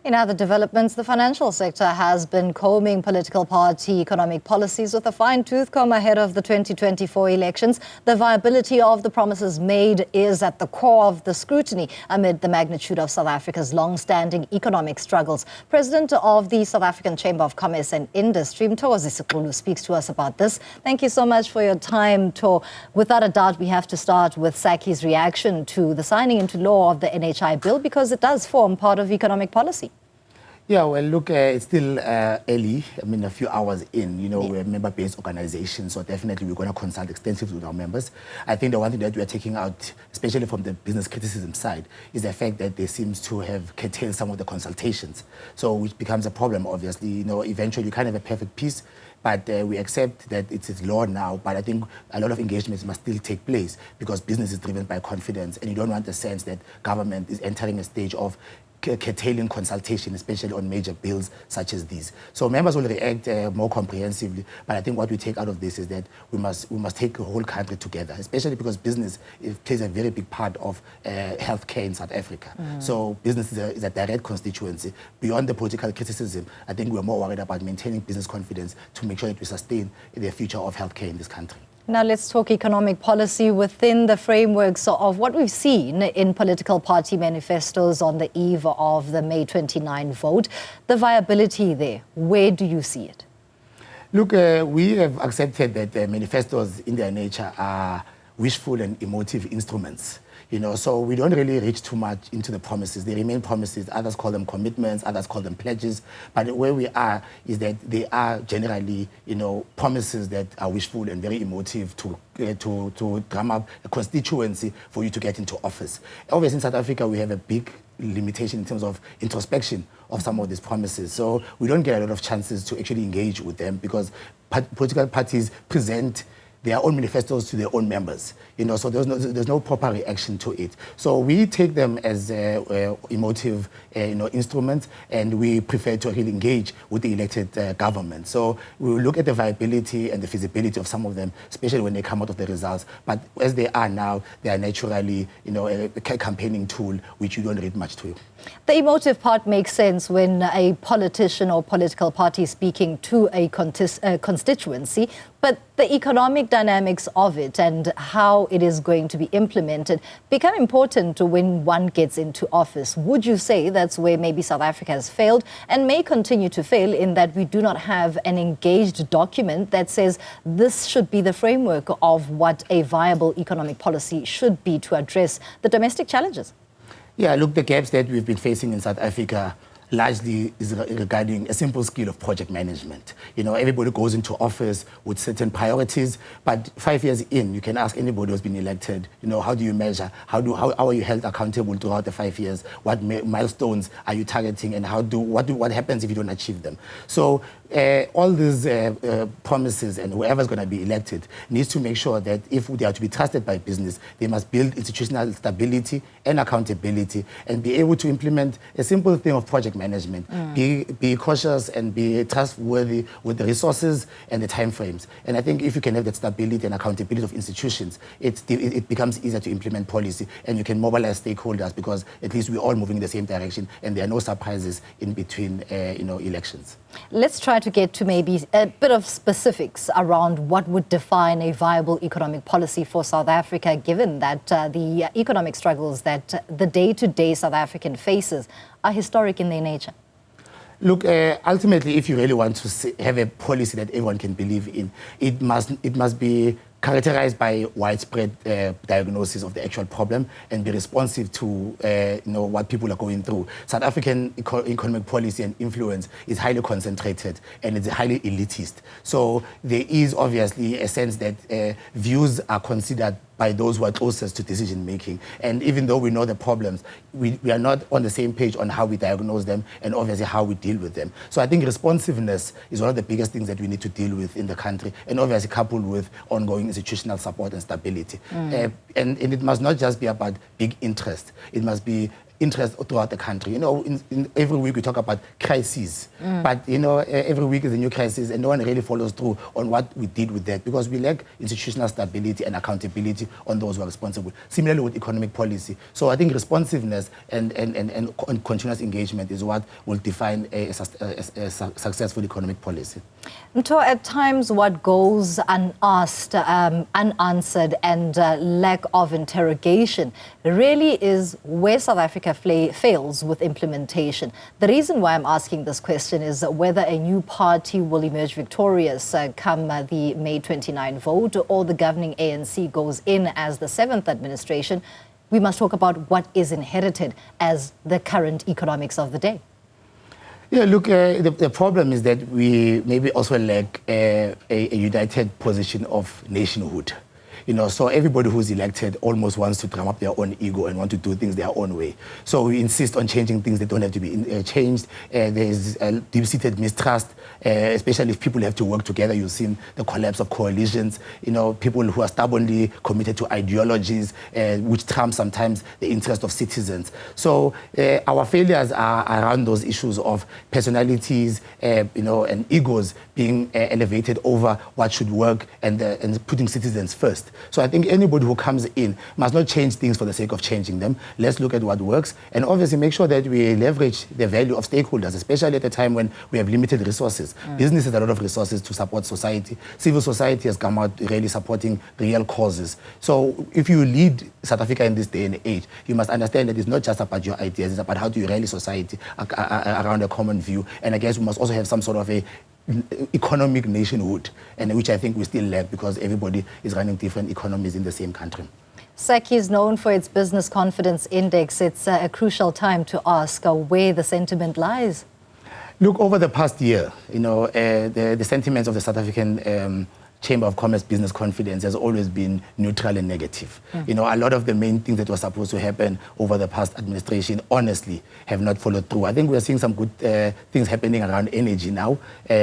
In other developments, the financial sector has been combing political party economic policies with a fine-tooth comb ahead of the 2024 elections. The viability of the promises made is at the core of the scrutiny amid the magnitude of South Africa's long-standing economic struggles. President of the South African Chamber of Commerce and Industry, Mthokozisi, speaks to us about this. Thank you so much for your time, Mtho. Without a doubt, we have to start with SACCI's reaction to the signing into law of the NHI bill because it does form part of economic policy. Yeah, well, look, it's still early. I mean, a few hours in, we're a member-based organization, so definitely we're going to consult extensively with our members. I think the one thing that we are taking out, especially from the business criticism side, is the fact that they seem to have curtailed some of the consultations. So, which becomes a problem, obviously. Eventually you can't have a perfect peace, but we accept that it's law now. But I think a lot of engagements must still take place because business is driven by confidence, and you don't want the sense that government is entering a stage of curtailing consultation, especially on major bills such as these. So members will react more comprehensively, but I think what we take out of this is that we must take the whole country together, especially because business plays a very big part of healthcare in South Africa. So business is a direct constituency. Beyond the political criticism, I think we're more worried about maintaining business confidence to make sure that we sustain the future of healthcare in this country. Now let's talk economic policy within the frameworks of what we've seen in political party manifestos on the eve of the May 29 vote. The viability there, where do you see it? Look, we have accepted that manifestos in their nature are wishful and emotive instruments. So we don't really reach too much into the promises. They remain promises. Others call them commitments. Others call them pledges. But where we are is that they are generally, promises that are wishful and very emotive to drum up a constituency for you to get into office. Obviously, in South Africa, we have a big limitation in terms of introspection of some of these promises. So we don't get a lot of chances to actually engage with them because political parties present their own manifestos to their own members, so there's no proper reaction to it. So we take them as emotive, instruments, and we prefer to really engage with the elected government. So we will look at the viability and the feasibility of some of them, especially when they come out of the results. But as they are now, they are naturally, a campaigning tool which you don't read much to. The emotive part makes sense when a politician or political party is speaking to a constituency, but the economic dynamics of it and how it is going to be implemented become important when one gets into office. Would you say that's where maybe South Africa has failed and may continue to fail in that we do not have an engaged document that says this should be the framework of what a viable economic policy should be to address the domestic challenges? Yeah, look, the gaps that we've been facing in South Africa largely is regarding a simple skill of project management. Everybody goes into office with certain priorities, but 5 years in, you can ask anybody who's been elected, how do you measure? How are you held accountable throughout the 5 years? What milestones are you targeting, and what happens if you don't achieve them? So all these promises, and whoever's going to be elected needs to make sure that if they are to be trusted by business, they must build institutional stability and accountability and be able to implement a simple thing of project management. Be cautious and be trustworthy with the resources and the timeframes. And I think if you can have that stability and accountability of institutions, it becomes easier to implement policy, and you can mobilize stakeholders because at least we're all moving in the same direction and there are no surprises in between elections. Let's try to get to maybe a bit of specifics around what would define a viable economic policy for South Africa, given that the economic struggles that the day-to-day South African faces are historic in their nature. Look, ultimately, if you really want to have a policy that everyone can believe in, it must be characterized by widespread diagnosis of the actual problem and be responsive to what people are going through. South African economic policy and influence is highly concentrated and it's highly elitist. So there is obviously a sense that views are considered by those who are closest to decision making. And even though we know the problems, we are not on the same page on how we diagnose them and obviously how we deal with them. So I think responsiveness is one of the biggest things that we need to deal with in the country, and obviously coupled with ongoing institutional support and stability. And it must not just be about big interest. It must be interest throughout the country. Every week we talk about crises, but every week is a new crisis, and no one really follows through on what we did with that, because we lack institutional stability and accountability on those who are responsible. Similarly with economic policy. So I think responsiveness and continuous engagement is what will define a successful economic policy. Mtho, at times what goes unasked, unanswered, and lack of interrogation really is where South Africa fails with implementation. The reason why I'm asking this question is whether a new party will emerge victorious come the May 29 vote, or the governing ANC goes in as the 7th administration. We must talk about what is inherited as the current economics of the day. Yeah, look, the problem is that we maybe also lack a united position of nationhood. So everybody who's elected almost wants to drum up their own ego and want to do things their own way. So we insist on changing things that don't have to be changed. There's a deep-seated mistrust, especially if people have to work together. You've seen the collapse of coalitions. People who are stubbornly committed to ideologies, which trump sometimes the interest of citizens. So our failures are around those issues of personalities, and egos being elevated over what should work, and putting citizens first. So I think anybody who comes in must not change things for the sake of changing them. Let's look at what works, and obviously make sure that we leverage the value of stakeholders, especially at a time when we have limited resources. Business has a lot of resources to support society. Civil society has come out really supporting real causes. So if you lead South Africa in this day and age, you must understand that it's not just about your ideas, it's about how do you rally society around a common view. And I guess we must also have some sort of a economic nationhood, and which I think we still lack, because everybody is running different economies in the same country. SACI is known for its business confidence index. It's a crucial time to ask where the sentiment lies. Look, over the past year, the sentiments of the South African Chamber of Commerce business confidence has always been neutral and negative. A lot of the main things that were supposed to happen over the past administration, honestly, have not followed through. I think we're seeing some good things happening around energy now,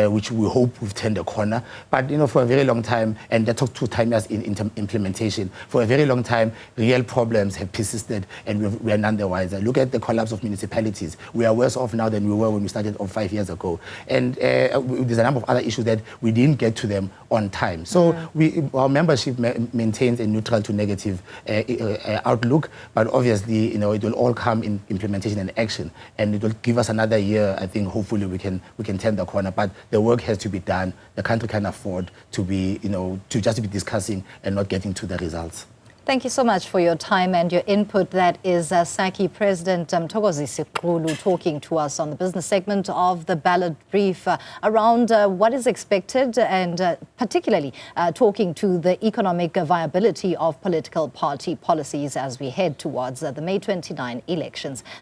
which we hope we've turned a corner. But, for a very long time, and that took 2 years in implementation, for a very long time, real problems have persisted, and we are none the wiser. Look at the collapse of municipalities. We are worse off now than we were when we started 5 years ago. And there's a number of other issues that we didn't get to them on time. So our membership maintains a neutral to negative outlook, but obviously, it will all come in implementation and action, and it will give us another year. I think hopefully we can turn the corner, but the work has to be done. The country can't afford to be, to just be discussing and not getting to the results. Thank you so much for your time and your input. That is SACI President Mthokozisi Xulu talking to us on the business segment of the ballot brief around what is expected, and particularly talking to the economic viability of political party policies as we head towards the May 29 elections.